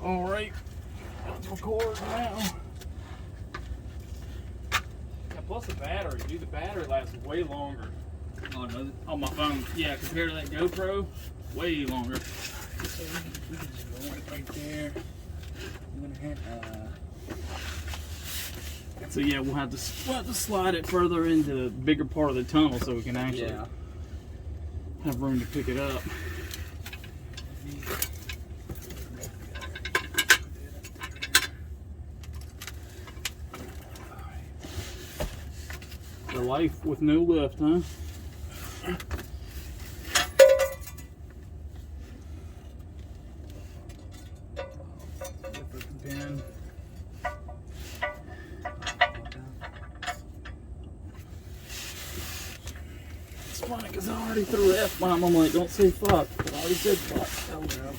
All right, let's record now. Yeah, plus the battery, dude. The battery lasts way longer on my phone. Yeah, compared to that GoPro, way longer. So we can just roll it right there. I'm gonna hit. So yeah, we'll have to slide it further into the bigger part of the tunnel so we can actually have room to pick it up. The life with no lift, huh? Pin. It's funny because I already threw an F-bomb. I'm like, don't say fuck. But I already said fuck. Oh no.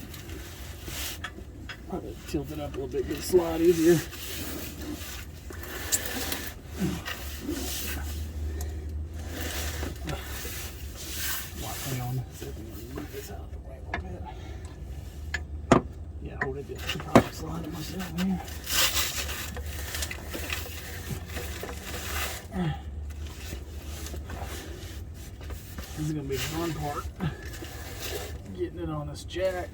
Probably tilt it up a little bit, get it slide easier. Hang on. See if we can move this out of the way a little bit. Yeah, hold it. I can probably slide it myself here. This is going to be the fun part. Getting it on this jack.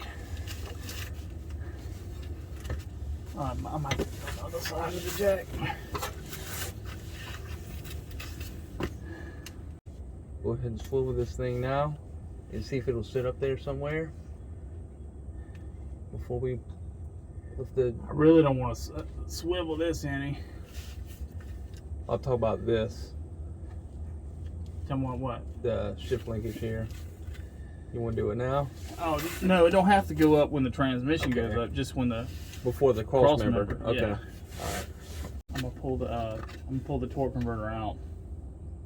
I might get it on the other side of the jack. Go ahead and swivel this thing now and see if it'll sit up there somewhere before we lift the. I really don't want to swivel this any. I'll talk about this. Tell me what? The shift linkage here. You want to do it now? Oh no, it don't have to go up when the transmission goes up. Just when the before the cross member. Okay. Yeah. All right. I'm gonna pull the torque converter out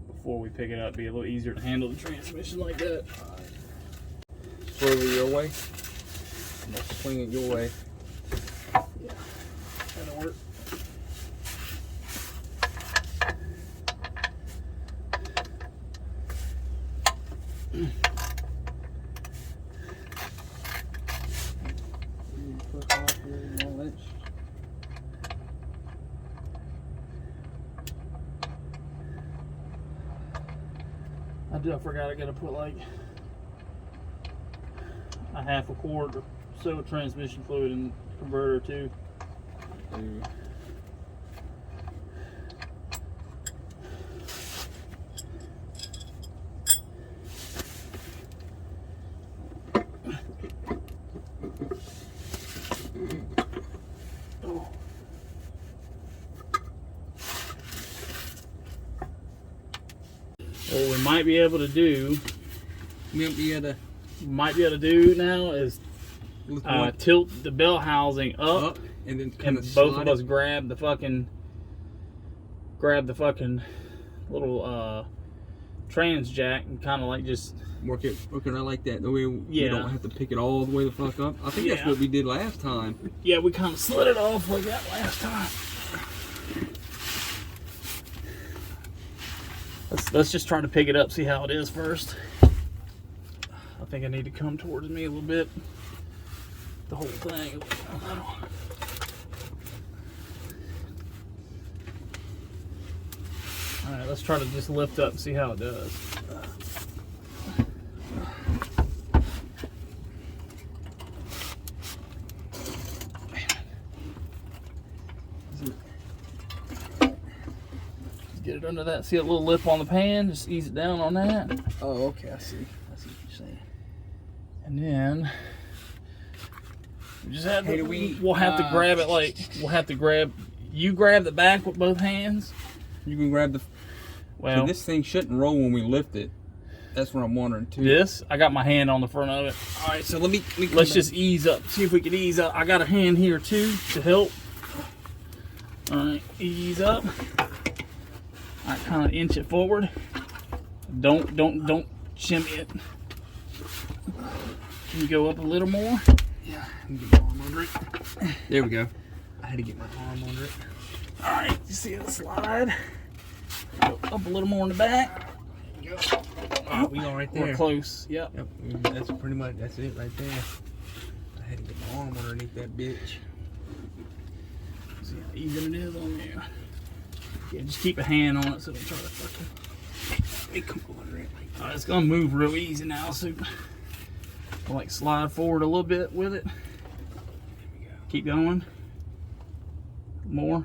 before we pick it up. Be a little easier to handle the transmission like that. All right. Swerve it your way. I'm gonna swing it your way. Yeah, that'll work. I forgot I gotta put like a half a quart or so of transmission fluid in the converter too. What we might be able to do, now is tilt the bell housing up and then kind of both of us grab the fucking little trans jack and kind of like just work it out like that. The way you don't have to pick it all the way the fuck up. I think that's what we did last time. Yeah, we kind of slid it off like that last time. Let's just try to pick it up, see how it is first. I think I need to come towards me a little bit. The whole thing. Alright, let's try to just lift up and see how it does. Get it under that. See a little lip on the pan? Just ease it down on that. Oh, okay. I see what you're saying. And then we just have to, we'll have to grab it like you grab the back with both hands. You can grab the. Well, so this thing shouldn't roll when we lift it. That's what I'm wondering too. This, I got my hand on the front of it. All right, so let's just ease up. See if we can ease up. I got a hand here too to help. All right, ease up. I kind of inch it forward. Don't shimmy it. Can you go up a little more? Yeah, I can get my arm under it. There we go. I had to get my arm under it. All right, you see the slide? Go up a little more in the back. There you go. All right, we go right there. We're close. Yep. That's pretty much it right there. I had to get my arm underneath that bitch. See how even it is on there. Yeah, just keep a hand on it so don't try to fucking. It come under it. It's gonna move real easy now, so I'll like slide forward a little bit with it. Keep going. More.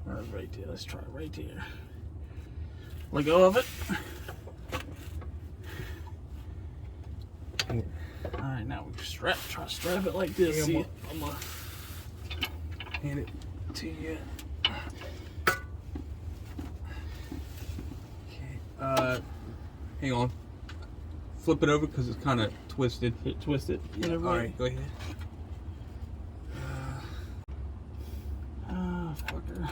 Right there. Let's try it right there. Let go of it. Alright, now we try to strap it like this. See, I'm gonna hand it to you. Okay. Hang on. Flip it over because it's kind of twisted. Twist it. Yeah. Alright, go ahead. Fucker.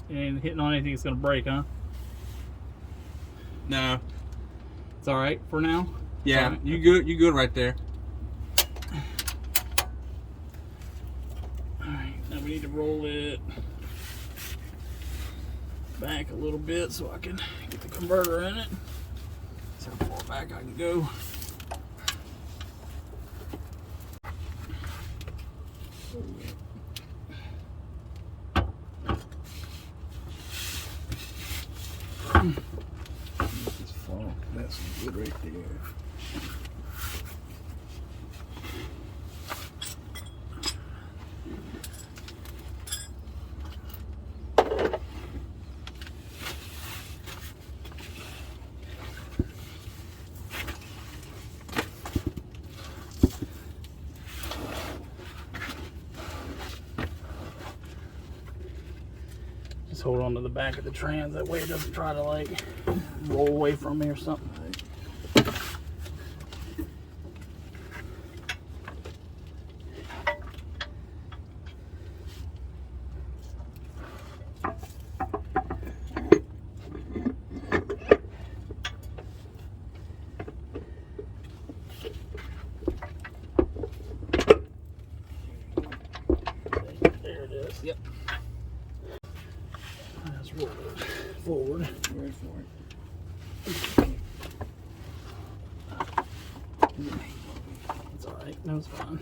You ain't hitting on anything that's gonna break, huh? No. It's alright for now? Yeah, right. you good right there. Alright, now we need to roll it back a little bit so I can get the converter in it. See how far back I can go. That's good right there. Just hold on to the back of the trans, that way it doesn't try to like roll away from me or something. There it is. Yep. Let's roll it forward. Right for it. It's alright. No, it's fine.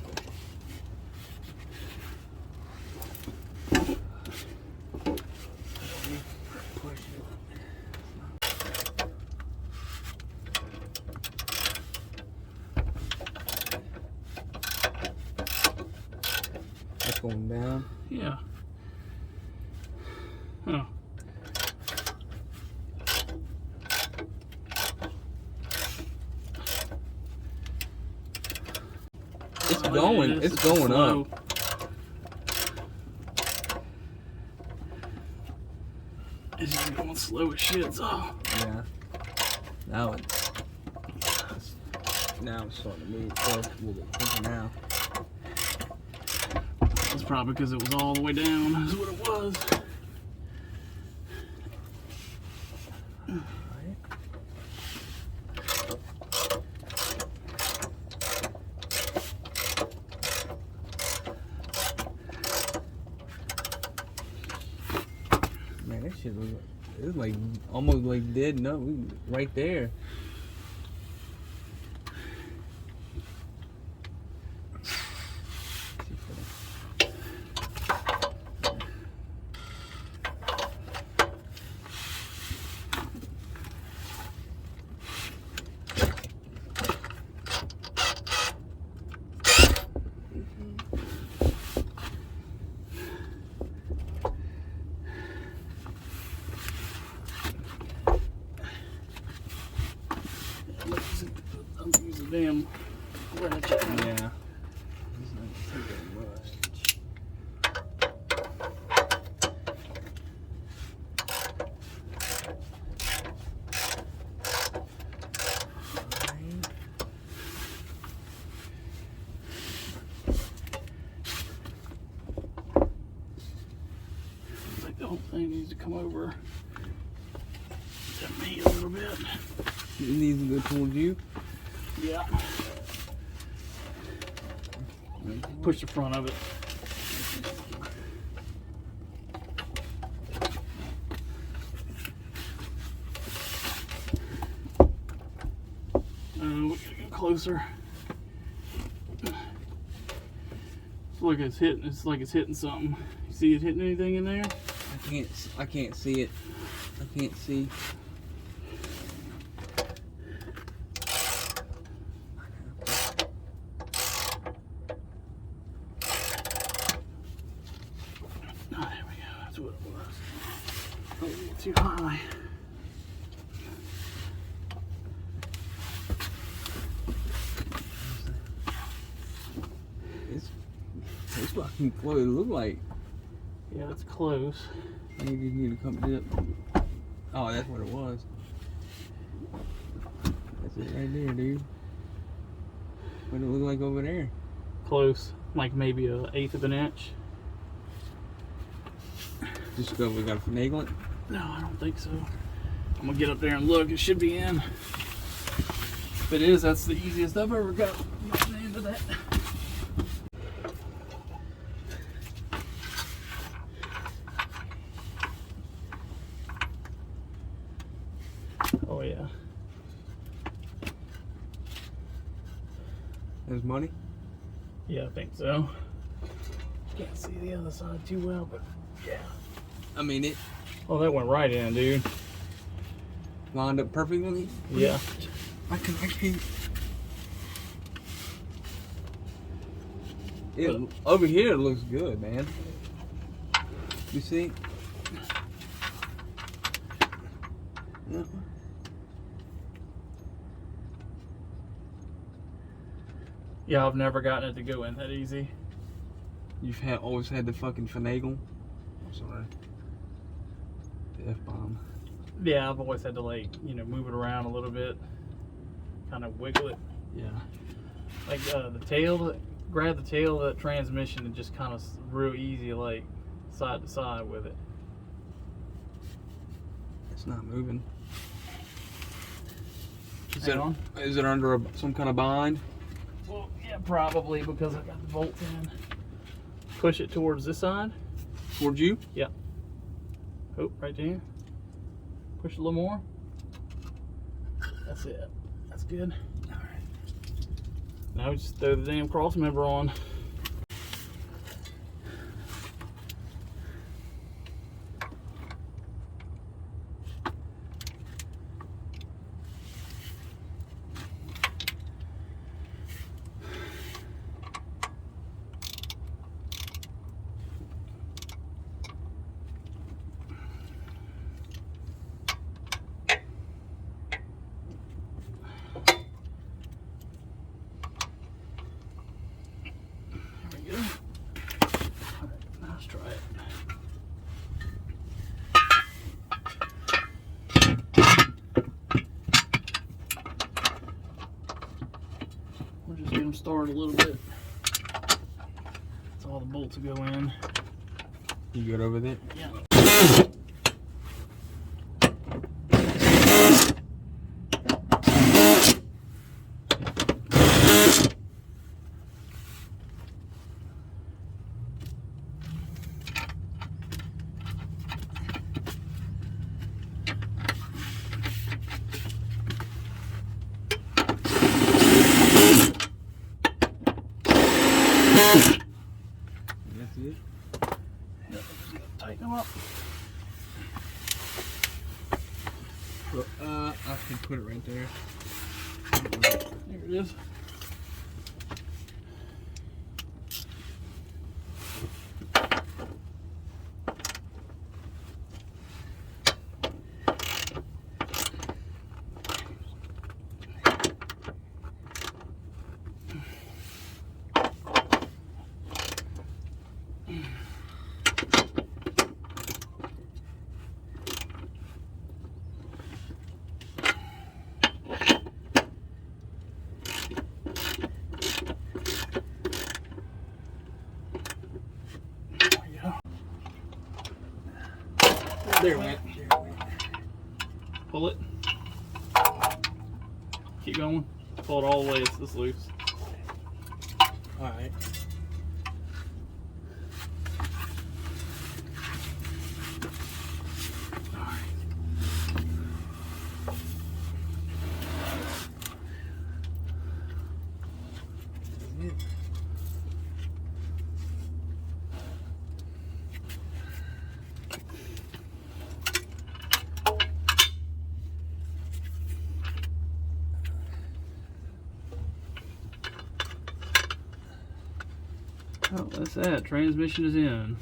That's going down. Yeah. Oh. It's going. It's going up. It's just going slow as shit. Oh. Yeah. Now it's starting to move. Well, it's a little bit quicker now. It's probably because it was all the way down. That's what it was. Man, that shit was like almost like dead. No, right there. I'm using damn ratchet. Yeah. The whole thing needs to come over to me a little bit. It needs to go towards you. Yeah. Push the front of it. We gotta go closer. It's like it's hitting. It's like it's hitting something. You see it hitting anything in there? I can't see it. I can't see. Oh, there we go. That's what it was. Don't get too high. It's fucking what it looked like. Yeah, it's close. Maybe you need to come dip. Oh, that's what it was. That's it right there, dude. What did it look like over there? Close, like maybe 1/8 of an inch. Just go. We gotta finagle it. No, I don't think so. I'm gonna get up there and look. It should be in. If it is, that's the easiest I've ever got getting into that. Oh yeah. There's money. Yeah, I think so. Can't see the other side too well, but yeah. I mean it. Oh, that went right in, dude. Lined up perfectly. Yeah. I can't. Over here it looks good, man. You see? Yeah. Yeah, I've never gotten it to go in that easy. You've always had the fucking finagle. I'm sorry. The F-bomb. Yeah, I've always had to, like, you know, move it around a little bit, kind of wiggle it. Yeah. Like the tail, grab the tail of that transmission and just kind of real easy, like side to side with it. It's not moving. Is it under some kind of bind? Well, yeah, probably because I got the bolts in. Push it towards this side. Towards you? Yeah. Oh, right there. Push a little more. That's it. That's good. All right. Now we just throw the damn cross member on. Start a little bit. That's all the bolts will go in. You good over there? Yeah. That's it? Yep, just gotta tighten them up. Well, I can put it right there. There it is. There it went. Pull it. Keep going. pull it all the way, it's this loose. Alright. Oh, that's that. Transmission is in.